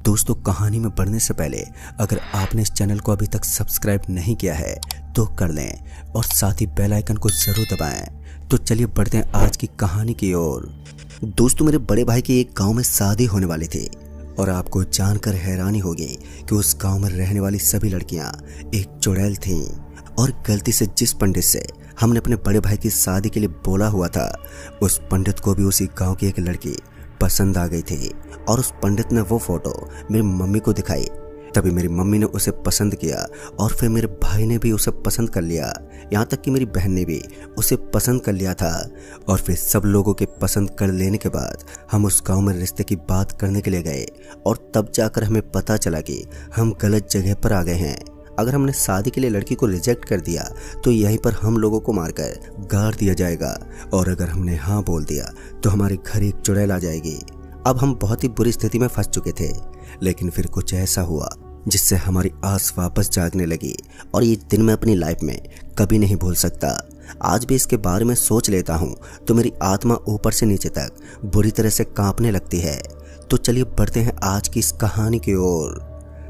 दोस्तों, कहानी में बढ़ने से पहले अगर आपने इस चैनल को अभी तक सब्सक्राइब नहीं किया है तो कर लें और साथ ही बेल आइकन को जरूर दबाएं। तो चलिए बढ़ते हैं आज की कहानी की ओर। दोस्तों, मेरे बड़े भाई की एक गांव में शादी होने वाली थी और आपको जानकर हैरानी होगी कि उस गांव में रहने वाली सभी लड़कियां एक चुड़ैल थीं और गलती से जिस पंडित से हमने अपने बड़े भाई की शादी के लिए बोला हुआ था, उस पंडित को भी उसी गांव की एक लड़की पसंद आ गई थी और उस पंडित ने वो फोटो मेरी मम्मी को दिखाई। तभी मेरी मम्मी ने उसे पसंद किया और फिर मेरे भाई ने भी उसे पसंद कर लिया, यहाँ तक कि मेरी बहन ने भी उसे पसंद कर लिया था। और फिर सब लोगों के पसंद कर लेने के बाद हम उस गांव में रिश्ते की बात करने के लिए गए और तब जाकर हमें पता चला कि हम गलत जगह पर आ गए हैं। अगर हमने शादी के लिए लड़की को रिजेक्ट कर दिया तो यहीं पर हम लोगों को मारकर गाड़ दिया जाएगा और अगर हमने हाँ बोल दिया तो हमारे घर एक चुड़ैल आ जाएगी। अब हम बहुत ही बुरी स्थिति में फंस चुके थे, लेकिन फिर कुछ ऐसा हुआ जिससे हमारी आस वापस जागने लगी और ये दिन मैं अपनी लाइफ में कभी नहीं भूल सकता। आज भी इसके बारे में सोच लेता हूँ तो मेरी आत्मा ऊपर से नीचे तक बुरी तरह से कांपने लगती है। तो चलिए बढ़ते हैं आज की इस कहानी की ओर।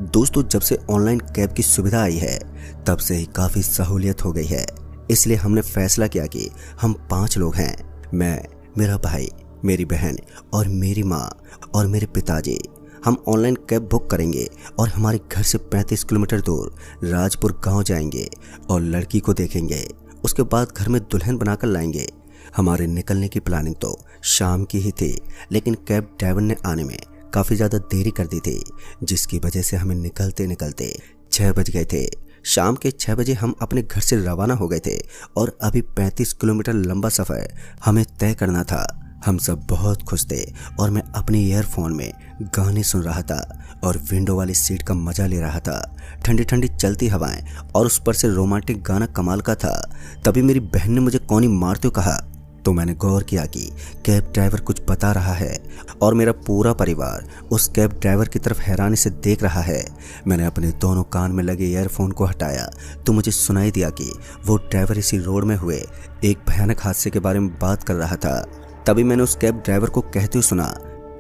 दोस्तों, जब से ऑनलाइन कैब की सुविधा आई है तब से ही काफ़ी सहूलियत हो गई है, इसलिए हमने फैसला किया कि हम 5 लोग हैं, मैं, मेरा भाई, मेरी बहन और मेरी माँ और मेरे पिताजी। हम ऑनलाइन कैब बुक करेंगे और हमारे घर से 35 किलोमीटर दूर राजपुर गांव जाएंगे और लड़की को देखेंगे। उसके बाद घर में दुल्हन बनाकर लाएंगे। हमारे निकलने की प्लानिंग तो शाम की ही थी, लेकिन कैब ड्राइवर ने आने में काफ़ी ज़्यादा देरी कर दी थी, जिसकी वजह से हमें निकलते निकलते 6 बज गए थे। शाम के 6 बजे हम अपने घर से रवाना हो गए थे और अभी 35 किलोमीटर लंबा सफ़र हमें तय करना था। हम सब बहुत खुश थे और मैं अपने ईयरफोन में गाने सुन रहा था और विंडो वाली सीट का मजा ले रहा था। ठंडी ठंडी चलती हवाएं और उस पर से रोमांटिक गाना कमाल का था। तभी मेरी बहन ने मुझे कौनी मारते हुए कहा, तो मैंने गौर किया कि कैब ड्राइवर कुछ बता रहा है और मेरा पूरा परिवार उस कैब ड्राइवर की तरफ हैरानी से देख रहा है। मैंने अपने दोनों कान में लगे ईयरफोन को हटाया तो मुझे सुनाई दिया कि वो ड्राइवर इसी रोड में हुए एक भयानक हादसे के बारे में बात कर रहा था। तभी मैंने उस कैब ड्राइवर को कहते हुए सुना,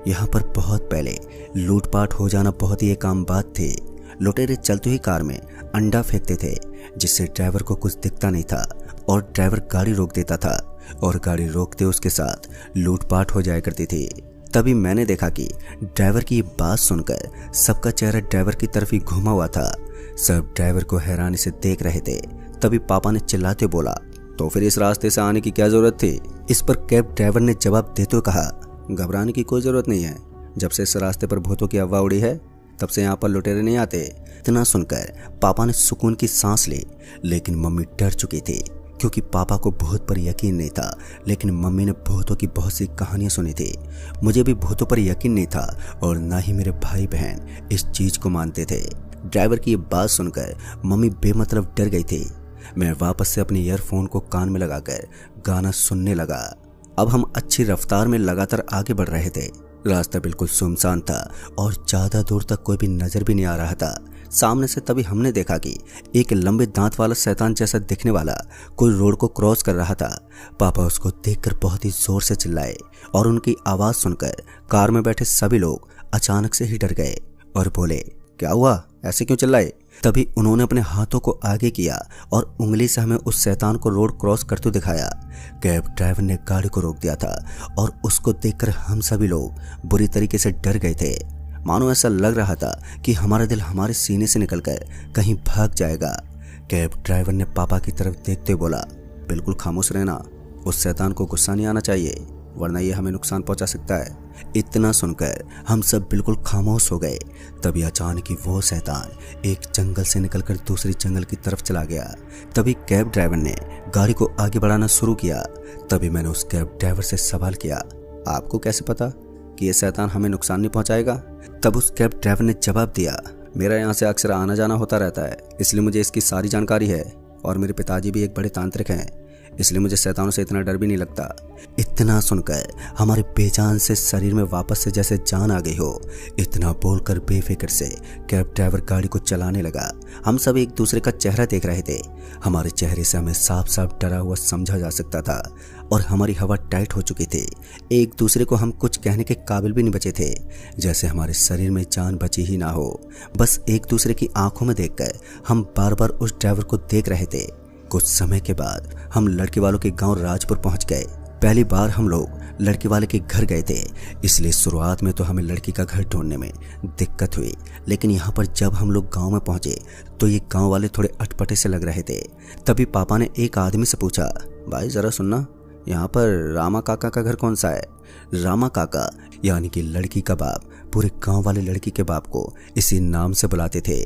यहाँ पर बहुत पहले लूटपाट हो जाना बहुत ही एक आम बात थी। लुटेरे चलते हुई कार में अंडा फेंकते थे जिससे ड्राइवर को कुछ दिखता नहीं था और ड्राइवर गाड़ी रोक देता था और गाड़ी रोकते उसके साथ लूटपाट हो जाया करती थी। तभी मैंने देखा कि ड्राइवर की ये बात सुनकर सबका चेहरा ड्राइवर की तरफ ही घुमा हुआ था। सब ड्राइवर को हैरानी से देख रहे थे। तभी पापा ने चिल्लाते बोला, तो फिर इस रास्ते से आने की क्या जरूरत थी? इस पर कैब ड्राइवर ने जवाब देते हुए कहा, घबराने की कोई जरूरत नहीं है। जब से इस रास्ते पर भूतों की अफवाह उड़ी है तब से यहाँ पर लुटेरे नहीं आते। इतना सुनकर पापा ने सुकून की सांस ली, लेकिन मम्मी डर चुकी थी क्योंकि पापा को भूत पर यकीन नहीं था, लेकिन मम्मी ने भूतों की बहुत सी कहानियां सुनी थी। मुझे भी भूतों पर यकीन नहीं था और ना ही मेरे भाई बहन इस चीज को मानते थे। ड्राइवर की ये बात सुनकर मम्मी बेमतलब डर गई थी। मैं वापस से अपने ईयरफोन को कान में लगाकर गाना सुनने लगा। अब हम अच्छी रफ्तार में लगातार आगे बढ़ रहे थे। रास्ता बिल्कुल सुनसान था और ज्यादा दूर तक कोई भी नजर भी नहीं आ रहा था। सामने से तभी हमने देखा कि एक लंबे दांत वाला शैतान जैसा दिखने वाला कोई रोड को क्रॉस कर रहा था। पापा उसको देखकर बहुत ही जोर से चिल्लाए और उनकी आवाज सुनकर कार में बैठे सभी लोग अचानक से ही डर गए और बोले, क्या हुआ, ऐसे क्यों चिल्लाए? तभी उन्होंने अपने हाथों को आगे किया और उंगली से हमें उस शैतान को रोड क्रॉस करते दिखाया। कैब ड्राइवर ने गाड़ी को रोक दिया था और उसको देखकर हम सभी लोग बुरी तरीके से डर गए थे। मानो ऐसा लग रहा था कि हमारा दिल हमारे सीने से निकलकर कहीं भाग जाएगा। कैब ड्राइवर ने पापा की तरफ देखते बोला, बिल्कुल खामोश रहना, उस शैतान को गुस्सा नहीं आना चाहिए वरना ये हमें नुकसान पहुंचा सकता है। इतना सुनकर हम सब बिल्कुल खामोश हो गए। तभी अचानक ही वो शैतान एक जंगल से निकलकर दूसरी जंगल की तरफ चला गया। तभी कैब ड्राइवर ने गाड़ी को आगे बढ़ाना शुरू किया। तभी मैंने उस कैब ड्राइवर से सवाल किया, आपको कैसे पता कि ये शैतान हमें नुकसान नहीं पहुंचाएगा? तब उस कैब ड्राइवर ने जवाब दिया, मेरा यहाँ से अक्सर आना जाना होता रहता है, इसलिए मुझे इसकी सारी जानकारी है और मेरे पिताजी भी एक बड़े तांत्रिक हैं, इसलिए मुझे शैतानों से इतना डर भी नहीं लगता। इतना सुनकर हमारे बेजान से शरीर में वापस से जैसे जान आ गई हो। इतना बोलकर बेफिक्र से कैब ड्राइवर गाड़ी को चलाने लगा। हम सब एक दूसरे का चेहरा देख रहे थे। हमारे चेहरे से हमें साफ साफ डरा हुआ समझा जा सकता था और हमारी हवा टाइट हो चुकी थी। एक दूसरे को हम कुछ कहने के काबिल भी नहीं बचे थे, जैसे हमारे शरीर में जान बची ही ना हो। बस एक दूसरे की आंखों में देखकर हम बार बार उस ड्राइवर को देख रहे थे। कुछ समय के बाद हम लड़के वालों के गांव राजपुर पहुंच गए। पहली बार हम लोग लड़के वाले के घर गए थे, इसलिए शुरुआत में तो हमें लड़की का घर ढूंढने में दिक्कत हुई। लेकिन यहाँ पर जब हम लोग गांव में पहुंचे तो ये गांव वाले थोड़े अटपटे से लग रहे थे। तभी पापा ने एक आदमी से पूछा, भाई जरा सुनना, यहाँ पर रामा काका का घर कौन सा है? रामा काका यानी कि लड़की का बाप पूरे गांव वाले लड़की के बाप को इसी नाम से बुलाते थे।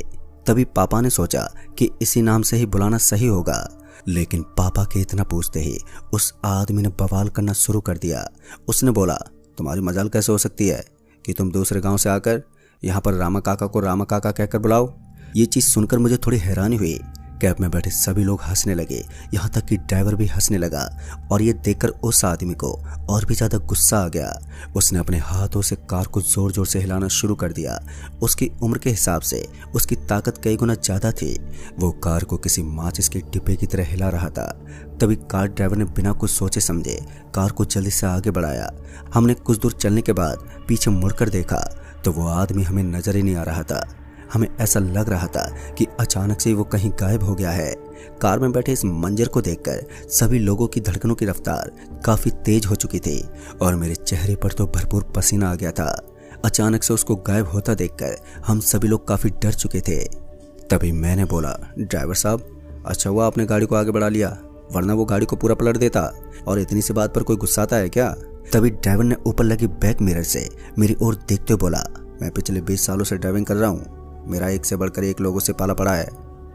तभी पापा ने सोचा कि इसी नाम से ही बुलाना सही होगा। लेकिन पापा के इतना पूछते ही उस आदमी ने बवाल करना शुरू कर दिया। उसने बोला, तुम्हारी मजाल कैसे हो सकती है कि तुम दूसरे गांव से आकर यहाँ पर रामा काका को रामा काका कहकर बुलाओ? ये चीज़ सुनकर मुझे थोड़ी हैरानी हुई। कैब में बैठे सभी लोग हंसने लगे, यहाँ तक कि ड्राइवर भी हंसने लगा। और ये देखकर उस आदमी को और भी ज़्यादा गुस्सा आ गया। उसने अपने हाथों से कार को ज़ोर ज़ोर से हिलाना शुरू कर दिया। उसकी उम्र के हिसाब से उसकी ताकत कई गुना ज़्यादा थी। वो कार को किसी माचिस के डिब्बे की तरह हिला रहा था। तभी कार ड्राइवर ने बिना कुछ सोचे समझे कार को जल्दी से आगे बढ़ाया। हमने कुछ दूर चलने के बाद पीछे मुड़कर देखा तो वो आदमी हमें नजर ही नहीं आ रहा था। हमें ऐसा लग रहा था कि अचानक से वो कहीं गायब हो गया है। कार में बैठे इस मंजर को देखकर सभी लोगों की धड़कनों की रफ्तार काफी तेज हो चुकी थी और मेरे चेहरे पर तो भरपूर पसीना आ गया था। अचानक से उसको गायब होता देखकर हम सभी लोग काफी डर चुके थे। तभी मैंने बोला, ड्राइवर साहब, अच्छा हुआ आपने गाड़ी को आगे बढ़ा लिया, वरना वो गाड़ी को पूरा पलट देता। और इतनी सी बात पर कोई गुस्साता है क्या? तभी ड्राइवर ने ऊपर लगी बैक मिरर से मेरी ओर देखते हुए बोला, मैं पिछले 20 सालों से ड्राइविंग कर रहा हूँ। मेरा एक से बढ़कर एक लोगों से पाला पड़ा है,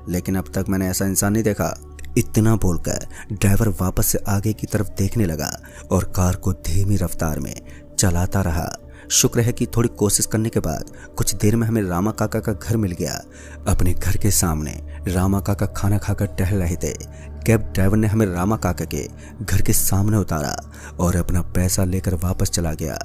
लेकिन अब तक मैंने ऐसा इंसान नहीं देखा। इतना बोलकर ड्राइवर वापस से आगे की तरफ देखने लगा और कार को धीमी रफ्तार में चलाता रहा। शुक्र है कि थोड़ी कोशिश करने के बाद कुछ देर में हमें रामा काका का घर मिल गया। अपने घर के सामने रामा काका खाना खाकर टहल रहे थे। कैब ड्राइवर ने हमें रामा काका के घर के सामने उतारा और अपना पैसा लेकर वापस चला गया।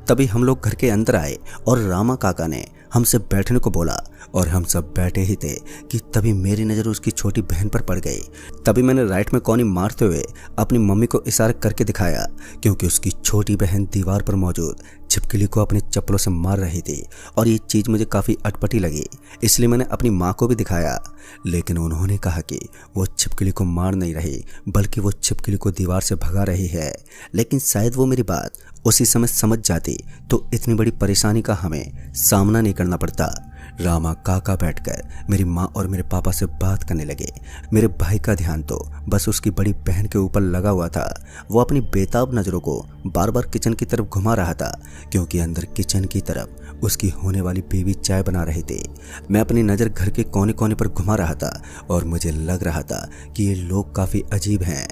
तभी हम लोग घर के अंदर आए और रामा काका ने हमसे बैठने को बोला और हम सब बैठे ही थे कि तभी मेरी नज़र उसकी छोटी बहन पर पड़ गई। तभी मैंने राइट में कौनी मारते हुए अपनी मम्मी को इशारा करके दिखाया, क्योंकि उसकी छोटी बहन दीवार पर मौजूद छिपकली को अपने चप्पलों से मार रही थी और ये चीज़ मुझे काफ़ी अटपटी लगी। इसलिए मैंने अपनी माँ को भी दिखाया, लेकिन उन्होंने कहा कि वो छिपकली को मार नहीं रही, बल्कि वो छिपकली को दीवार से भगा रही है। लेकिन शायद वो मेरी बात उसी समय समझ जाती तो इतनी बड़ी परेशानी का हमें सामना नहीं करना पड़ता। रामा काका बैठकर मेरी माँ और मेरे पापा से बात करने लगे। मेरे भाई का ध्यान तो बस उसकी बड़ी बहन के ऊपर लगा हुआ था। वो अपनी बेताब नज़रों को बार बार किचन की तरफ घुमा रहा था, क्योंकि अंदर किचन की तरफ उसकी होने वाली बीवी चाय बना रही थी। मैं अपनी नज़र घर के कोने कोने पर घुमा रहा था और मुझे लग रहा था कि ये लोग काफ़ी अजीब हैं।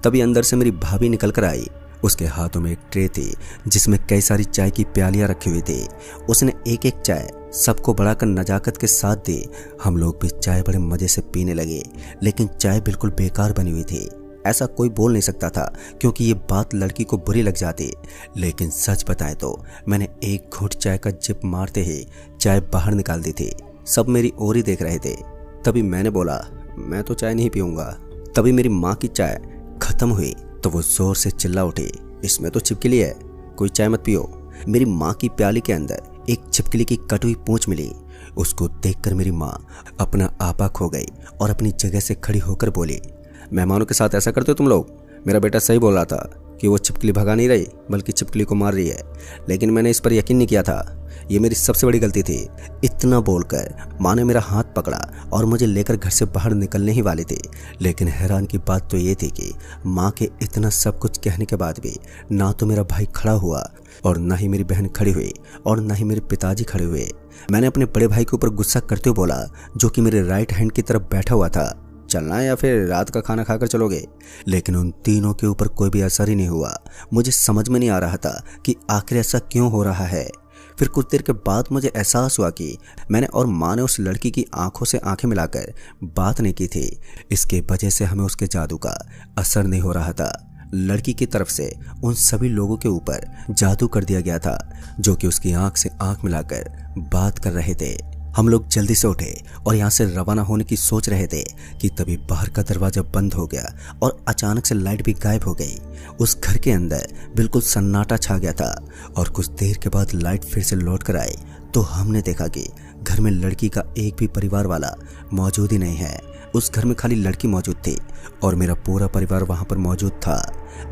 तभी अंदर से मेरी भाभी निकल कर आई। उसके हाथों में एक ट्रे थी जिसमें कई सारी चाय की प्यालियां रखी हुई थी। उसने एक एक चाय सबको बढ़ाकर नजाकत के साथ दी। हम लोग भी चाय बड़े मजे से पीने लगे, लेकिन चाय बिल्कुल बेकार बनी हुई थी। ऐसा कोई बोल नहीं सकता था, क्योंकि ये बात लड़की को बुरी लग जाती। लेकिन सच बताए तो मैंने एक घूंट चाय का जिप मारते ही चाय बाहर निकाल दी थी। सब मेरी ओर ही देख रहे थे। तभी मैंने बोला, मैं तो चाय नहीं पीऊंगा। तभी मेरी माँ की चाय खत्म हुई तो वो जोर से चिल्ला उठी, इसमें तो छिपकली है, कोई चाय मत पियो। मेरी माँ की प्याली के अंदर एक छिपकली की कटी हुई पूंछ मिली। उसको देखकर मेरी माँ अपना आपा खो गई और अपनी जगह से खड़ी होकर बोली, मेहमानों के साथ ऐसा करते हो तुम लोग? मेरा बेटा सही बोल रहा था कि वो छिपकली भगा नहीं रही, बल्कि छिपकली को मार रही है, लेकिन मैंने इस पर यकीन नहीं किया था। ये मेरी सबसे बड़ी गलती थी। इतना बोलकर माँ ने मेरा हाथ पकड़ा और मुझे लेकर घर से बाहर निकलने ही वाली थी। लेकिन हैरान की बात तो ये थी कि माँ के इतना सब कुछ कहने के बाद भी ना तो मेरा भाई खड़ा हुआ और ना ही मेरी बहन खड़ी हुई और ना ही मेरे पिताजी खड़े हुए। मैंने अपने बड़े भाई के ऊपर गुस्सा करते हुए बोला, जो कि मेरे राइट हैंड की तरफ बैठा हुआ था, चलना है या फिर रात का खाना खाकर चलोगे? लेकिन उन तीनों के ऊपर कोई भी असर ही नहीं हुआ। मुझे समझ में नहीं आ रहा था कि आखिर ऐसा क्यों हो रहा है। फिर कुछ देर के बाद मुझे एहसास हुआ कि मैंने और माँ ने उस लड़की की आंखों से आंखें मिलाकर बात नहीं की थी। इसके वजह से हमें उसके जादू का असर नहीं हो रहा था। लड़की की तरफ से उन सभी लोगों के ऊपर जादू कर दिया गया था जो कि उसकी आंख से आंख मिलाकर बात कर रहे थे। हम लोग जल्दी से उठे और यहाँ से रवाना होने की सोच रहे थे कि तभी बाहर का दरवाजा बंद हो गया और अचानक से लाइट भी गायब हो गई। उस घर के अंदर बिल्कुल सन्नाटा छा गया था और कुछ देर के बाद लाइट फिर से लौट कर आई तो हमने देखा कि घर में लड़की का एक भी परिवार वाला मौजूद ही नहीं है। उस घर में खाली लड़की मौजूद थी और मेरा पूरा परिवार वहां पर मौजूद था।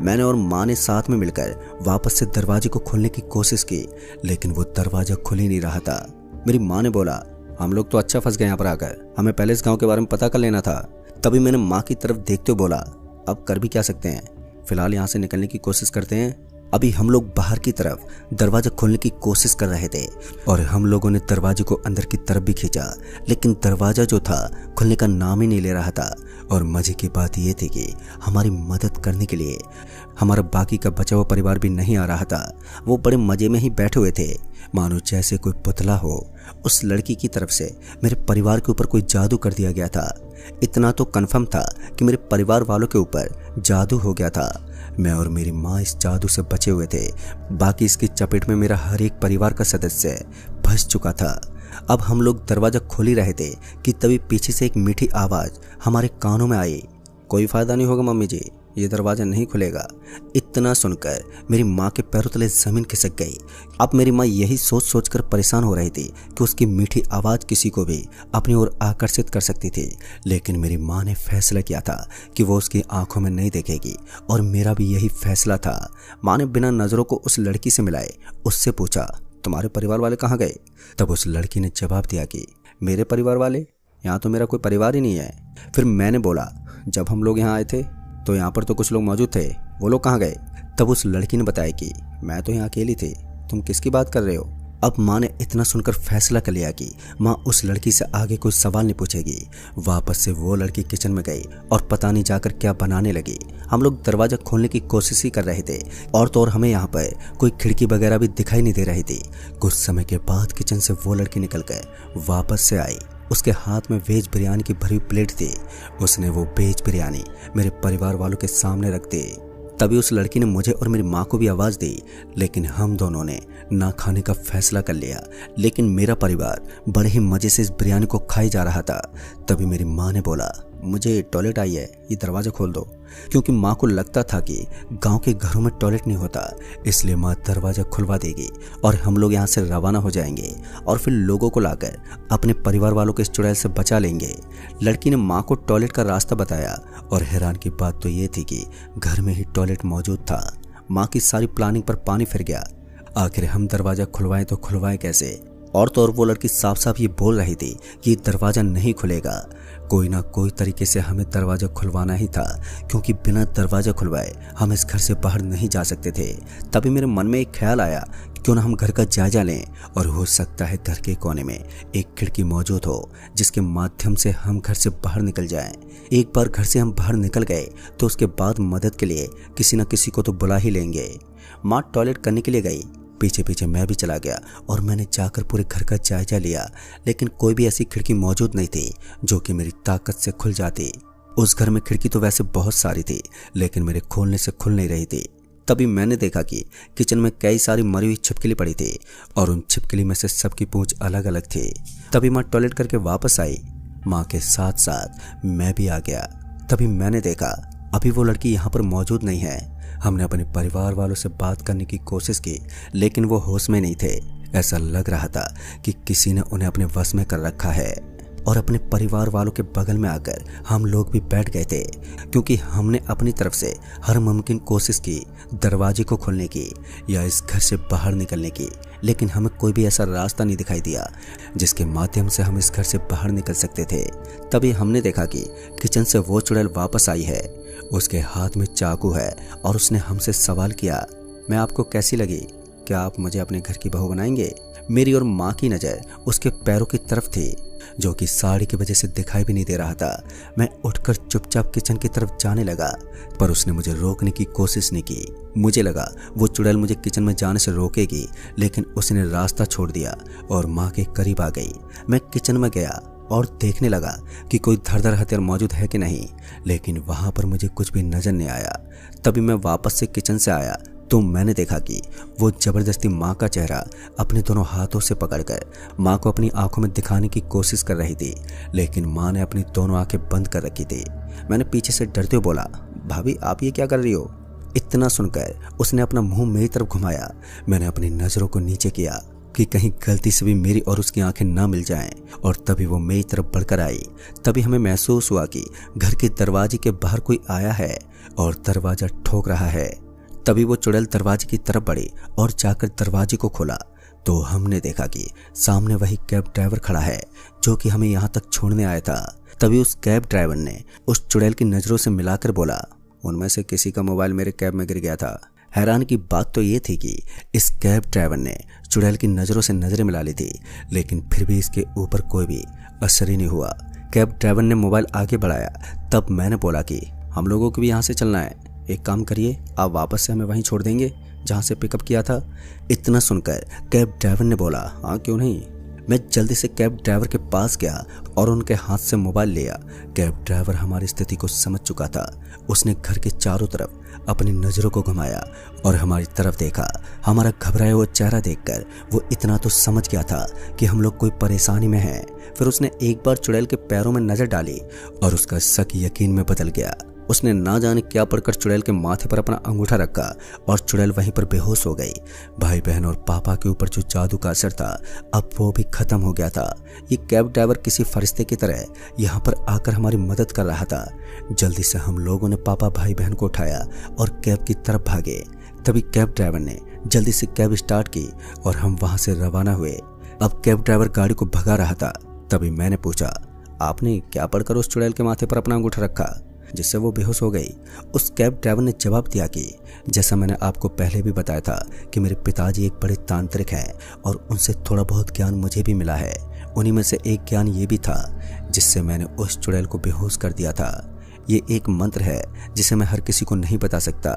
मैंने और माँ ने साथ में मिलकर वापस से दरवाजे को खोलने की कोशिश की, लेकिन वो दरवाजा खुल ही नहीं रहा था। मेरी माँ ने बोला, हम लोग तो अच्छा फंस गए यहाँ पर आकर, हमें पहले इस गांव के बारे में पता कर लेना था। तभी मैंने माँ की तरफ देखते हुए बोला, अब कर भी क्या सकते हैं, फिलहाल यहाँ से निकलने की कोशिश करते हैं। अभी हम लोग बाहर की तरफ दरवाजा खोलने की कोशिश कर रहे थे और हम लोगों ने दरवाजे को अंदर की तरफ भी खींचा, लेकिन दरवाजा जो था खुलने का नाम ही नहीं ले रहा था। और मजे की बात यह थी कि हमारी मदद करने के लिए हमारा बाकी का बचा हुआ परिवार भी नहीं आ रहा था। वो बड़े मजे में ही बैठे हुए थे, मानो जैसे कोई पुतला हो। उस लड़की की तरफ से मेरे परिवार के ऊपर कोई जादू कर दिया गया था। इतना तो कन्फर्म था कि मेरे परिवार वालों के ऊपर जादू हो गया था। मैं और मेरी माँ इस जादू से बचे हुए थे, बाकी इसकी चपेट में मेरा हर एक परिवार का सदस्य फंस चुका था। अब हम लोग दरवाजा खोल ही रहे थे कि तभी पीछे से एक मीठी आवाज हमारे कानों में आई, कोई फायदा नहीं होगा मम्मी जी, ये दरवाजा नहीं खुलेगा। इतना सुनकर मेरी माँ के पैरों तले जमीन खिसक गई। अब मेरी माँ यही सोच सोचकर परेशान हो रही थी कि उसकी मीठी आवाज़ किसी को भी अपनी ओर आकर्षित कर सकती थी, लेकिन मेरी माँ ने फैसला किया था कि वो उसकी आंखों में नहीं देखेगी और मेरा भी यही फैसला था। माँ ने बिना नज़रों को उस लड़की से मिलाए उससे पूछा, तुम्हारे परिवार वाले कहाँ गए? तब उस लड़की ने जवाब दिया कि मेरे परिवार वाले, यहाँ तो मेरा कोई परिवार ही नहीं है। फिर मैंने बोला, जब हम लोग यहाँ आए थे तो यहाँ पर तो कुछ लोग मौजूद थे, वो लोग कहाँ गए? तब उस लड़की ने बताया कि मैं तो यहाँ अकेली थी, तुम किसकी बात कर रहे हो? अब माँ ने इतना सुनकर फैसला कर लिया कि माँ उस लड़की से आगे कोई सवाल नहीं पूछेगी। वापस से वो लड़की किचन में गई और पता नहीं जाकर क्या बनाने लगी। हम लोग दरवाजा खोलने की कोशिश ही कर रहे थे और तो और हमें यहाँ पर कोई खिड़की वगैरह भी दिखाई नहीं दे रही थी। कुछ समय के बाद किचन से वो लड़की निकल कर वापस से आई। उसके हाथ में वेज बिरयानी की भरी प्लेट थी। उसने वो वेज बिरयानी मेरे परिवार वालों के सामने रख दी। तभी उस लड़की ने मुझे और मेरी माँ को भी आवाज़ दी, लेकिन हम दोनों ने ना खाने का फैसला कर लिया। लेकिन मेरा परिवार बड़े ही मज़े से इस बिरयानी को खाई जा रहा था। तभी मेरी माँ ने बोला, मुझे टॉयलेट आई है, ये दरवाज़ा खोल दो। क्योंकि माँ को लगता था कि गांव के घरों में टॉयलेट नहीं होता, इसलिए माँ दरवाज़ा खुलवा देगी और हम लोग यहाँ से रवाना हो जाएंगे और फिर लोगों को लाकर अपने परिवार वालों को इस चुड़ैल से बचा लेंगे। लड़की ने माँ को टॉयलेट का रास्ता बताया और हैरान की बात तो ये थी कि घर में ही टॉयलेट मौजूद था। माँ की सारी प्लानिंग पर पानी फिर गया। आखिर हम दरवाज़ा खुलवाएं तो खुलवाएं कैसे? और तो और वो लड़की साफ साफ ये बोल रही थी कि दरवाज़ा नहीं खुलेगा। कोई ना कोई तरीके से हमें दरवाज़ा खुलवाना ही था, क्योंकि बिना दरवाज़ा खुलवाए हम इस घर से बाहर नहीं जा सकते थे। तभी मेरे मन में एक ख्याल आया, क्यों ना हम घर का जायजा लें और हो सकता है घर के कोने में एक खिड़की मौजूद हो जिसके माध्यम से हम घर से बाहर निकल जाएं। एक बार घर से हम बाहर निकल गए तो उसके बाद मदद के लिए किसी न किसी को तो बुला ही लेंगे। माँ टॉयलेट करने के लिए गई, पीछे पीछे मैं भी चला गया और मैंने जाकर पूरे घर का जायजा लिया, लेकिन कोई भी ऐसी खिड़की मौजूद नहीं थी जो कि मेरी ताकत से खुल जाती। उस घर में खिड़की तो वैसे बहुत सारी थी, लेकिन मेरे खोलने से खुल नहीं रही थी। तभी मैंने देखा कि किचन में कई सारी मरी हुई छिपकली पड़ी थी और उन छिपकली में से सबकी पूंछ अलग अलग थी। तभी माँ टॉयलेट करके वापस आई, माँ के साथ साथ मैं भी आ गया। तभी मैंने देखा अभी वो लड़की यहाँ पर मौजूद नहीं है। हमने अपने परिवार वालों से बात करने की कोशिश की, लेकिन वो होश में नहीं थे। ऐसा लग रहा था कि किसी ने उन्हें अपने वश में कर रखा है। और अपने परिवार वालों के बगल में आकर हम लोग भी बैठ गए थे, क्योंकि हमने अपनी तरफ से हर मुमकिन कोशिश की दरवाजे को खोलने की या इस घर से बाहर निकलने की, लेकिन हमें कोई भी ऐसा रास्ता नहीं दिखाई दिया जिसके माध्यम से हम इस घर से बाहर निकल सकते थे। तभी हमने देखा कि किचन से वो चुड़ैल वापस आई है। उसके हाथ में चाकू है और उसने हमसे सवाल किया, मैं आपको कैसी लगी? क्या आप मुझे अपने घर की बहू बनाएंगे? मेरी और माँ की नज़र उसके पैरों की तरफ थी। जो कि साड़ी की वजह से दिखाई भी नहीं दे रहा था। मैं उठकर चुपचाप किचन की तरफ जाने लगा, पर उसने मुझे रोकने की कोशिश नहीं की। मुझे लगा वो चुड़ैल मुझे किचन में जाने से रोकेगी, लेकिन उसने रास्ता छोड़ दिया और माँ के करीब आ गई। मैं किचन में गया और देखने लगा कि कोई धारदार हथियार मौजूद है कि नहीं, लेकिन वहां पर मुझे कुछ भी नजर नहीं आया। तभी मैं वापस से किचन से आया तो मैंने देखा कि वो जबरदस्ती माँ का चेहरा अपने दोनों हाथों से पकड़कर माँ को अपनी आंखों में दिखाने की कोशिश कर रही थी, लेकिन माँ ने अपनी दोनों आंखें बंद कर रखी थी। मैंने पीछे से डरते हुए बोला, भाभी आप ये क्या कर रही हो? इतना सुनकर उसने अपना मुंह मेरी तरफ घुमाया। मैंने अपनी नजरों को नीचे किया कि कहीं गलती से भी मेरी और उसकी आंखें ना मिल जाएं, और तभी वो मेरी तरफ बढ़कर आई। तभी हमें महसूस हुआ कि घर के दरवाजे के बाहर कोई आया है और दरवाजा ठोक रहा है। तभी वो चुड़ैल दरवाजे की तरफ बढ़ी और जाकर दरवाजे को खोला तो हमने देखा कि सामने वही कैब ड्राइवर खड़ा है जो कि हमें यहाँ तक छोड़ने आया था। तभी उस कैब ड्राइवर ने उस चुड़ैल की नजरों से मिलाकर बोला, उनमें से किसी का मोबाइल मेरे कैब में गिर गया था। हैरान की बात तो ये थी कि इस कैब ड्राइवर ने चुड़ैल की नज़रों से नजरें मिला ली थी, लेकिन फिर भी इसके ऊपर कोई भी असर ही नहीं हुआ। कैब ड्राइवर ने मोबाइल आगे बढ़ाया। तब मैंने बोला कि हम लोगों को भी यहाँ से चलना है, एक काम करिए आप वापस से हमें वहीं छोड़ देंगे जहाँ से पिकअप किया था। इतना सुनकर कैब ड्राइवर ने बोला, हाँ क्यों नहीं। मैं जल्दी से कैब ड्राइवर के पास गया और उनके हाथ से मोबाइल लिया। कैब ड्राइवर हमारी स्थिति को समझ चुका था। उसने घर के चारों तरफ अपनी नज़रों को घुमाया और हमारी तरफ देखा। हमारा घबराया हुआ चेहरा देखकर वो इतना तो समझ गया था कि हम लोग कोई परेशानी में हैं। फिर उसने एक बार चुड़ैल के पैरों में नज़र डाली और उसका शक यकीन में बदल गया। उसने ना जाने क्या पढ़कर चुड़ैल के माथे पर अपना अंगूठा रखा और चुड़ैल वहीं पर बेहोश हो गई। भाई बहन और पापा के ऊपर जो जादू का असर था अब वो भी खत्म हो गया था। ये कैब ड्राइवर किसी फरिश्ते की तरह यहाँ पर आकर हमारी मदद कर रहा था। जल्दी से हम लोगों ने पापा भाई बहन को उठाया और कैब की तरफ भागे। तभी कैब ड्राइवर ने जल्दी से कैब स्टार्ट की और हम वहां से रवाना हुए। अब कैब ड्राइवर गाड़ी को भगा रहा था। तभी मैंने पूछा, आपने क्या पढ़कर उस चुड़ैल के माथे पर अपना अंगूठा रखा जिससे वो बेहोश हो गई? उस कैब ड्राइवर ने जवाब दिया कि जैसा मैंने आपको पहले भी बताया था कि मेरे पिताजी एक बड़े तांत्रिक हैं और उनसे थोड़ा बहुत ज्ञान मुझे भी मिला है। उन्हीं में से एक ज्ञान ये भी था जिससे मैंने उस चुड़ैल को बेहोश कर दिया था। ये एक मंत्र है जिसे मैं हर किसी को नहीं बता सकता।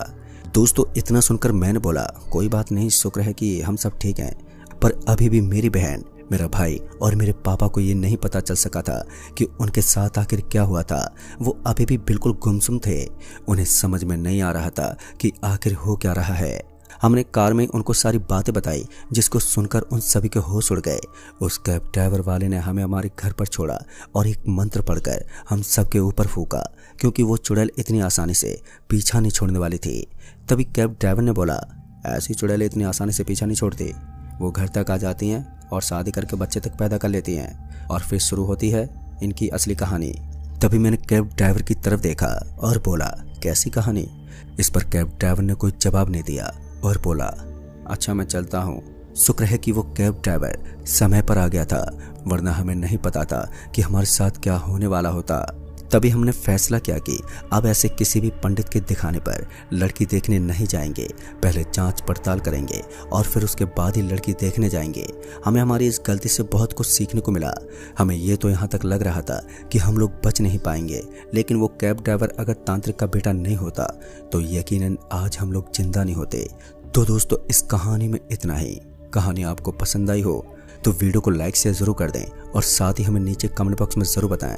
दोस्तों इतना सुनकर मैंने बोला, कोई बात नहीं, शुक्र है कि हम सब ठीक हैं। पर अभी भी मेरी बहन, मेरा भाई और मेरे पापा को ये नहीं पता चल सका था कि उनके साथ आखिर क्या हुआ था। वो अभी भी बिल्कुल गुमसुम थे। उन्हें समझ में नहीं आ रहा था कि आखिर हो क्या रहा है। हमने कार में उनको सारी बातें बताई जिसको सुनकर उन सभी के होश उड़ गए। उस कैब ड्राइवर वाले ने हमें हमारे घर पर छोड़ा और एक मंत्र पढ़कर हम सबके ऊपर फूंका, क्योंकि वो चुड़ैल इतनी आसानी से पीछा नहीं छोड़ने वाली थी। तभी कैब ड्राइवर ने बोला, ऐसी चुड़ैल इतनी आसानी से पीछा नहीं छोड़ती। वो घर तक आ जाती हैं और शादी करके बच्चे तक पैदा कर लेती हैं और फिर शुरू होती है इनकी असली कहानी। तभी मैंने कैब ड्राइवर की तरफ देखा और बोला, कैसी कहानी? इस पर कैब ड्राइवर ने कोई जवाब नहीं दिया और बोला, अच्छा मैं चलता हूँ। शुक्र है कि वो कैब ड्राइवर समय पर आ गया था, वरना हमें नहीं पता था कि हमारे साथ क्या होने वाला होता। तभी हमने फैसला किया कि अब ऐसे किसी भी पंडित के दिखाने पर लड़की देखने नहीं जाएंगे। पहले जांच पड़ताल करेंगे और फिर उसके बाद ही लड़की देखने जाएंगे। हमें हमारी इस गलती से बहुत कुछ सीखने को मिला। हमें ये तो यहाँ तक लग रहा था कि हम लोग बच नहीं पाएंगे, लेकिन वो कैब ड्राइवर अगर तांत्रिक का बेटा नहीं होता तो यकीनन आज हम लोग जिंदा नहीं होते। तो दोस्तों इस कहानी में इतना ही। कहानी आपको पसंद आई हो तो वीडियो को लाइक शेयर जरूर कर दें और साथ ही हमें नीचे कमेंट बॉक्स में जरूर बताएं